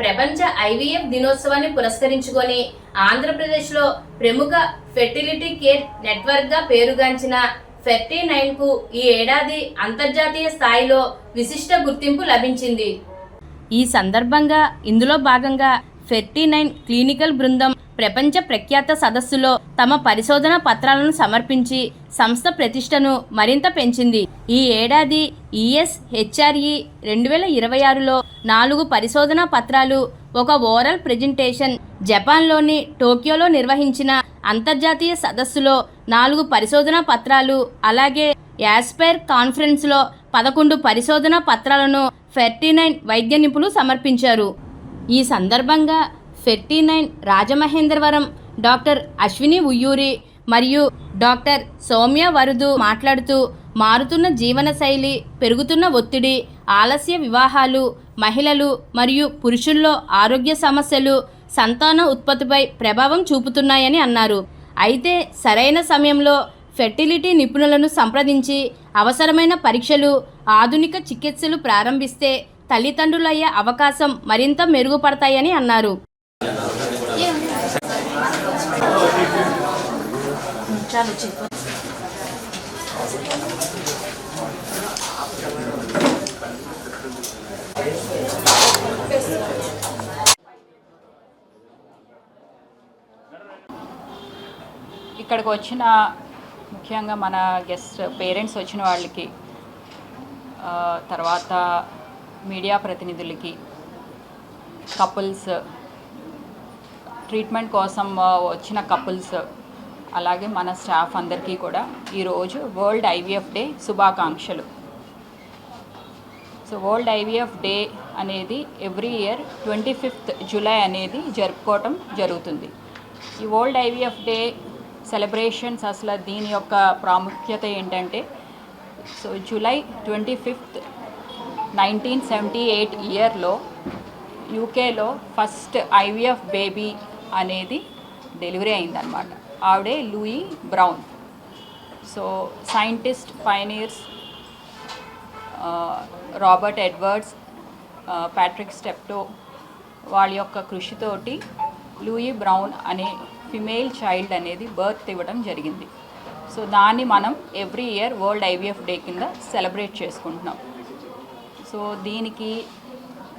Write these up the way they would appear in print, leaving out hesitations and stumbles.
ప్రపంచ ఐవీఎఫ్ దినోత్సవాన్ని పురస్కరించుకొని ఆంధ్రప్రదేశ్లో ప్రముఖ ఫెర్టిలిటీ కేర్ నెట్వర్క్గా పేరుగాంచిన ఫెర్టీ9 కు ఈ ఏడాది అంతర్జాతీయ స్థాయిలో విశిష్ట గుర్తింపు లభించింది. ఈ సందర్భంగా ఇందులో భాగంగా ఫెర్టీ9 క్లినికల్ బృందం ప్రపంచ ప్రఖ్యాత సదస్సులో తమ పరిశోధన పత్రాలను సమర్పించి సంస్థ ప్రతిష్టను మరింత పెంచింది. ఈ ఏడాది ESHRE 2026లో 4 పరిశోధనా పత్రాలు, ఒక ఓరల్ ప్రెజెంటేషన్, జపాన్లోని టోక్యోలో నిర్వహించిన అంతర్జాతీయ సదస్సులో 4 పరిశోధనా పత్రాలు, అలాగే యాస్పైర్ కాన్ఫరెన్స్లో 11 పరిశోధనా పత్రాలను ఫెర్టీ9 వైద్య నిపుణులు సమర్పించారు. ఈ సందర్భంగా ఫెర్టీ9 రాజమహేంద్రవరం డాక్టర్ అశ్విని ఉయ్యూరి మరియు డాక్టర్ సౌమ్య వరుదు మాట్లాడుతూ, మారుతున్న జీవనశైలి, పెరుగుతున్న ఒత్తిడి, ఆలస్య వివాహాలు, మహిళలు మరియు పురుషుల్లో ఆరోగ్య సమస్యలు సంతాన ఉత్పత్తిపై ప్రభావం చూపుతున్నాయని అన్నారు. అయితే సరైన సమయంలో ఫెర్టిలిటీ నిపుణులను సంప్రదించి అవసరమైన పరీక్షలు, ఆధునిక చికిత్సలు ప్రారంభిస్తే తల్లిదండ్రులయ్యే అవకాశం మరింత మెరుగుపడతాయని అన్నారు. ఇక్కడికి వచ్చిన ముఖ్యంగా మన గెస్ట్ పేరెంట్స్ వచ్చిన వాళ్ళకి, తర్వాత మీడియా ప్రతినిధులకి, కపుల్స్, ట్రీట్మెంట్ కోసం వచ్చిన కపుల్స్, అలాగే మన స్టాఫ్ అందరికీ కూడా ఈరోజు వరల్డ్ ఐవీఎఫ్ డే శుభాకాంక్షలు. సో వరల్డ్ ఐవీఎఫ్ డే అనేది ఎవ్రీ ఇయర్ 25th జూలై అనేది జరుపుకోవటం జరుగుతుంది. ఈ వరల్డ్ ఐవీఎఫ్ డే సెలబ్రేషన్స్, అసలు దీని యొక్క ప్రాముఖ్యత ఏంటంటే, సో జూలై 25th 1978 ఇయర్లో యూకేలో ఫస్ట్ ఐవీఎఫ్ బేబీ అనేది డెలివరీ అయిందనమాట. ఆవిడే Louis brown. So scientist pioneers Robert Edwards, Patrick Steptoe వాళ్ళ యొక్క కృషితోటి లూయి బ్రౌన్ అనే ఫిమేల్ చైల్డ్ అనేది బర్త్ ఇవ్వడం జరిగింది. సో దాన్ని మనం every year world IVF day కింద సెలబ్రేట్ చేసుకుంటున్నాం. సో దీనికి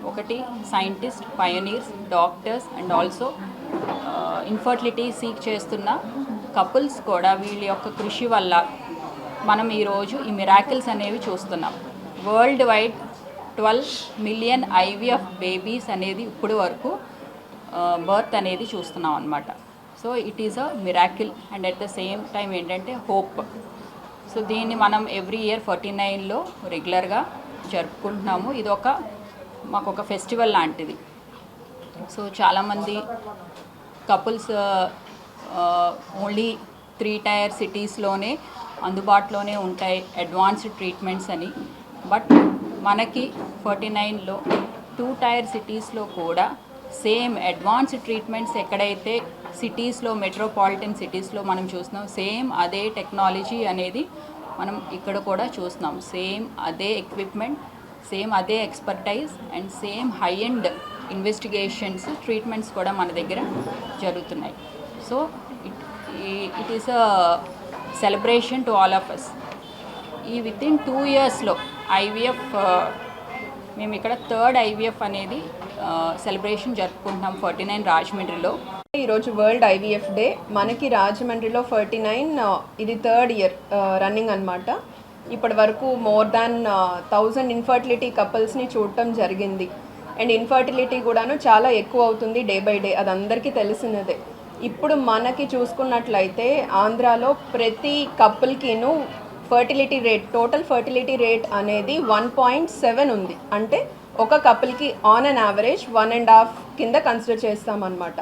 ఒకటి scientist, pioneers, doctors and also infertility seek చేస్తున్న కపుల్స్ కూడా వీళ్ళ యొక్క కృషి వల్ల మనం ఈరోజు ఈ మిరాకిల్స్ అనేవి చూస్తున్నాం. World wide 12 million IVF babies అనేది ఇప్పుడు వరకు బర్త్ అనేది చూస్తున్నాం అన్నమాట. So it is a miracle and at the same time ఏంటంటే హోప్. సో దీన్ని మనం ఎవ్రీ ఇయర్ 49లో రెగ్యులర్గా జరుపుకుంటున్నాము. ఇది మాకు ఒక ఫెస్టివల్ లాంటిది. సో చాలామంది కపుల్స్ ఓన్లీ 3 టైర్ సిటీస్లోనే అందుబాటులోనే ఉంటాయి అడ్వాన్స్డ్ ట్రీట్మెంట్స్ అని. బట్ మనకి 49లో 2 టైర్ సిటీస్లో కూడా సేమ్ అడ్వాన్స్డ్ ట్రీట్మెంట్స్ ఎక్కడైతే సిటీస్లో, మెట్రోపాలిటన్ సిటీస్లో మనం చూస్తున్నాం, సేమ్ అదే టెక్నాలజీ అనేది మనం ఇక్కడ కూడా చూస్తున్నాం. సేమ్ అదే ఎక్విప్మెంట్, సేమ్ అదే expertise and same high end investigations, treatments కూడా మన దగ్గర జరుగుతున్నాయి. So it is a celebration to all of us. ఈ వితిన్ 2 ఇయర్స్లో ఐవీఎఫ్, మేము ఇక్కడ 3rd ఐవీఎఫ్ అనేది సెలబ్రేషన్ జరుపుకుంటున్నాం 49 రాజమండ్రిలో. ఈరోజు వరల్డ్ ఐవీఎఫ్ డే. మనకి రాజమండ్రిలో 49 ఇది 3rd ఇయర్ రన్నింగ్ అనమాట. ఇప్పటి వరకు మోర్ దాన్ 1000 ఇన్ఫర్టిలిటీ కపుల్స్ని చూడటం జరిగింది. అండ్ ఇన్ఫర్టిలిటీ కూడాను చాలా ఎక్కువ అవుతుంది డే బై డే, అది అందరికీ తెలిసినదే. ఇప్పుడు మనకి చూసుకున్నట్లయితే ఆంధ్రాలో ప్రతి కపుల్కిను fertility rate, total fertility rate అనేది 1.7 ఉంది. అంటే ఒక కపుల్కి ఆన్ అన్ యావరేజ్ 1.5 కింద కన్సిడర్ చేస్తామన్నమాట.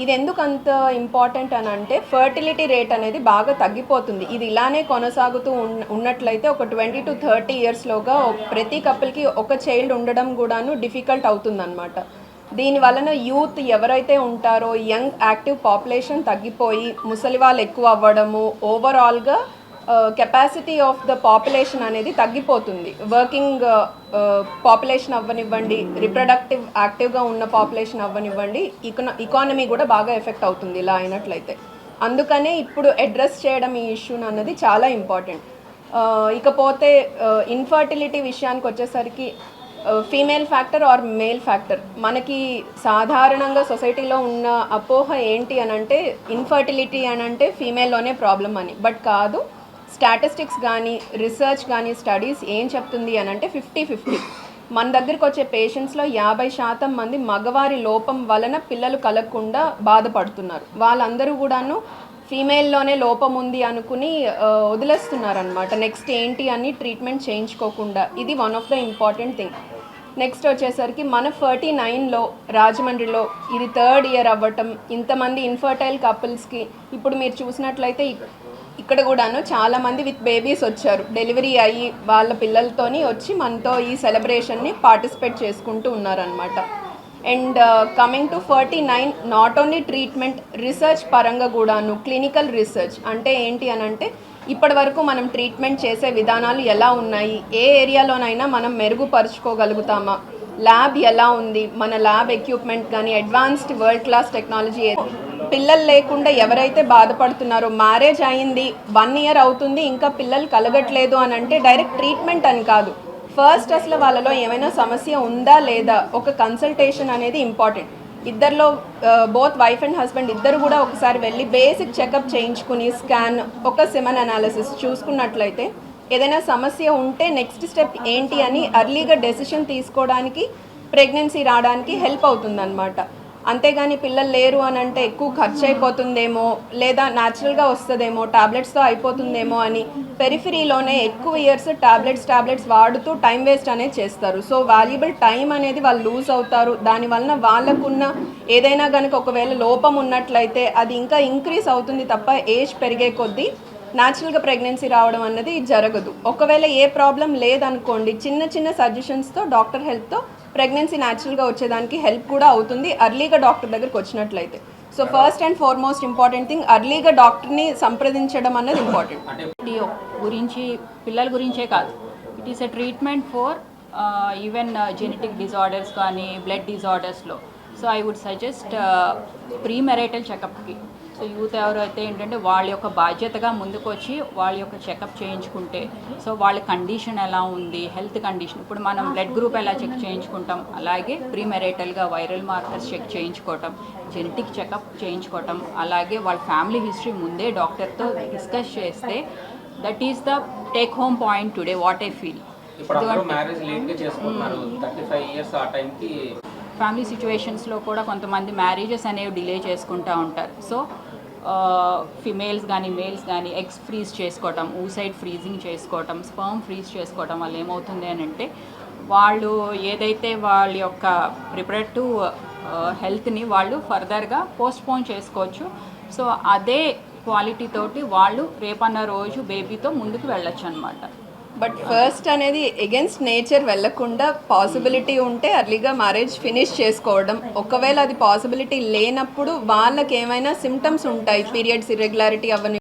ఇది ఎందుకు అంత ఇంపార్టెంట్ అని అంటే, ఫర్టిలిటీ రేట్ అనేది బాగా తగ్గిపోతుంది. ఇది ఇలానే కొనసాగుతూ ఉన్నట్లయితే ఒక 20 to 30 ఇయర్స్లోగా ప్రతి కపుల్కి ఒక చైల్డ్ ఉండడం కూడాను డిఫికల్ట్ అవుతుందన్నమాట. దీని వలన యూత్ ఎవరైతే ఉంటారో, యంగ్ యాక్టివ్ పాపులేషన్ తగ్గిపోయి ముసలి వాళ్ళు ఎక్కువ అవ్వడము, ఓవరాల్గా కెపాసిటీ ఆఫ్ ద పాపులేషన్ అనేది తగ్గిపోతుంది. వర్కింగ్ పాపులేషన్ అవ్వనివ్వండి, రిప్రొడక్టివ్ యాక్టివ్గా ఉన్న పాపులేషన్ అవ్వనివ్వండి, ఇకానమీ కూడా బాగా ఎఫెక్ట్ అవుతుంది ఇలా అయినట్లయితే. అందుకనే ఇప్పుడు అడ్రస్ చేయడం ఈ ఇష్యూని అన్నది చాలా ఇంపార్టెంట్. ఇకపోతే ఇన్ఫర్టిలిటీ విషయానికి వచ్చేసరికి female factor or male factor, మనకి సాధారణంగా సొసైటీలో ఉన్న అపోహ ఏంటి అని అంటే ఇన్ఫర్టిలిటీ అని అంటే ఫీమేల్లోనే ప్రాబ్లం అని. బట్ కాదు, స్టాటిస్టిక్స్ కానీ రీసెర్చ్ కానీ స్టడీస్ ఏం చెప్తుంది అని అంటే 50-50. మన దగ్గరికి వచ్చే పేషెంట్స్లో 50% మంది మగవారి లోపం వలన పిల్లలు కలగకుండా బాధపడుతున్నారు. వాళ్ళందరూ కూడాను ఫీమేల్లోనే లోపం ఉంది అనుకుని వదిలేస్తున్నారనమాట. నెక్స్ట్ ఏంటి అని ట్రీట్మెంట్ చేయించుకోకుండా. ఇది one of the important thing. Next వచ్చేసరికి మన 49లో రాజమండ్రిలో ఇది 3rd ఇయర్ అవ్వటం, ఇంతమంది ఇన్ఫర్టైల్ కపుల్స్కి ఇప్పుడు మీరు చూసినట్లయితే ఇక్కడ కూడాను చాలామంది విత్ బేబీస్ వచ్చారు, డెలివరీ అయ్యి వాళ్ళ పిల్లలతోని వచ్చి మనతో ఈ సెలబ్రేషన్ని పార్టిసిపేట్ చేసుకుంటూ ఉన్నారనమాట. And coming to 49, not only treatment, research పరంగా కూడాను క్లినికల్ రీసెర్చ్ అంటే ఏంటి అని అంటే ఇప్పటి వరకు మనం ట్రీట్మెంట్ చేసే విధానాలు ఎలా ఉన్నాయి, ఏ ఏరియాలోనైనా మనం మెరుగుపరుచుకోగలుగుతామా, ల్యాబ్ ఎలా ఉంది, మన ల్యాబ్ ఎక్విప్మెంట్ కానీ అడ్వాన్స్డ్ వరల్డ్ క్లాస్ టెక్నాలజీ. పిల్లలు లేకుండా ఎవరైతే బాధపడుతున్నారో, మ్యారేజ్ అయింది 1 ఇయర్ అవుతుంది ఇంకా పిల్లలు కలగట్లేదు అని అంటే డైరెక్ట్ ట్రీట్మెంట్ అని కాదు, ఫస్ట్ అసలు వాళ్ళలో ఏమైనా సమస్య ఉందా లేదా ఒక కన్సల్టేషన్ అనేది ఇంపార్టెంట్. ఇద్దరిలో బోత్ వైఫ్ అండ్ హస్బెండ్ ఇద్దరు కూడా ఒకసారి వెళ్ళి బేసిక్ చెకప్ చేయించుకుని స్కాన్, ఒక సెమెన్ అనాలిసిస్ చూసుకున్నట్లయితే ఏదైనా సమస్య ఉంటే నెక్స్ట్ స్టెప్ ఏంటి అని అర్లీగా డెసిషన్ తీసుకోవడానికి, ప్రెగ్నెన్సీ రావడానికి హెల్ప్ అవుతుందన్నమాట. అంతేగాని పిల్లలు లేరు అని అంటే ఎక్కువ ఖర్చు అయిపోతుందేమో లేదా న్యాచురల్గా వస్తుందేమో టాబ్లెట్స్తో అయిపోతుందేమో అని పెరిఫరీలోనే ఎక్కువ ఇయర్స్ టాబ్లెట్స్ వాడుతూ టైం వేస్ట్ అనేది చేస్తారు. సో వాల్యుబుల్ టైం అనేది వాళ్ళు లూజ్ అవుతారు. దానివలన వాళ్ళకున్న ఏదైనా కనుక ఒకవేళ లోపం ఉన్నట్లయితే అది ఇంకా ఇంక్రీజ్ అవుతుంది తప్ప ఏజ్ పెరిగే కొద్దీ న్యాచురల్గా ప్రెగ్నెన్సీ రావడం అన్నది జరగదు. ఒకవేళ ఏ ప్రాబ్లం లేదనుకోండి, చిన్న చిన్న సజెషన్స్తో డాక్టర్ హెల్ప్తో ప్రెగ్నెన్సీ న్యాచురల్గా వచ్చేదానికి హెల్ప్ కూడా అవుతుంది అర్లీగా డాక్టర్ దగ్గరికి వచ్చినట్లయితే. So first and foremost important thing అర్లీగా డాక్టర్ని సంప్రదించడం అన్నది ఇంపార్టెంట్. గురించి పిల్లల గురించే కాదు, it is a treatment for even genetic disorders కానీ బ్లడ్ డిజార్డర్స్లో. So I would suggest premarital చెకప్కి. సో యూత్ ఎవరైతే ఏంటంటే వాళ్ళ యొక్క బాధ్యతగా ముందుకు వచ్చి వాళ్ళ యొక్క చెకప్ చేయించుకుంటే, సో వాళ్ళ కండిషన్ ఎలా ఉంది, హెల్త్ కండిషన్, ఇప్పుడు మనం బ్లడ్ గ్రూప్ ఎలా చెక్ చేయించుకుంటాం అలాగే ప్రీ మెరైటల్గా వైరల్ మార్కర్స్ చెక్ చేయించుకోవటం, జెనెటిక్ చెకప్ చేయించుకోవటం, అలాగే వాళ్ళ ఫ్యామిలీ హిస్టరీ ముందే డాక్టర్తో డిస్కస్ చేస్తే that is the take home point today what I feel. Family సిచ్యువేషన్స్లో కూడా కొంతమంది మ్యారేజెస్ అనేవి డిలే చేసుకుంటూ ఉంటారు. సో ఫిమేల్స్ కానీ మేల్స్ కానీ ఎగ్స్ ఫ్రీజ్ చేసుకోవటం, ఊసైడ్ ఫ్రీజింగ్ చేసుకోవటం, స్పర్మ్ ఫ్రీజ్ చేసుకోవటం వల్ల ఏమవుతుంది అని అంటే వాళ్ళు ఏదైతే వాళ్ళ యొక్క రిప్రొడక్టివ్ హెల్త్ని వాళ్ళు ఫర్దర్గా పోస్ట్పోన్ చేసుకోవచ్చు. సో అదే క్వాలిటీ తోటి వాళ్ళు రేపన్న రోజు బేబీతో ముందుకు వెళ్ళొచ్చు అనమాట. బట్ ఫస్ట్ అనేది ఎగెన్స్ట్ నేచర్ వెళ్ళకుండా పాసిబిలిటీ ఉంటే అర్లీగా మ్యారేజ్ ఫినిష్ చేసుకోవడం. ఒకవేళ అది పాసిబిలిటీ లేనప్పుడు వాళ్ళకి ఏమైనా సిమ్టమ్స్ ఉంటాయి, పీరియడ్స్ ఇర్రెగ్యులారిటీ అవన్నీ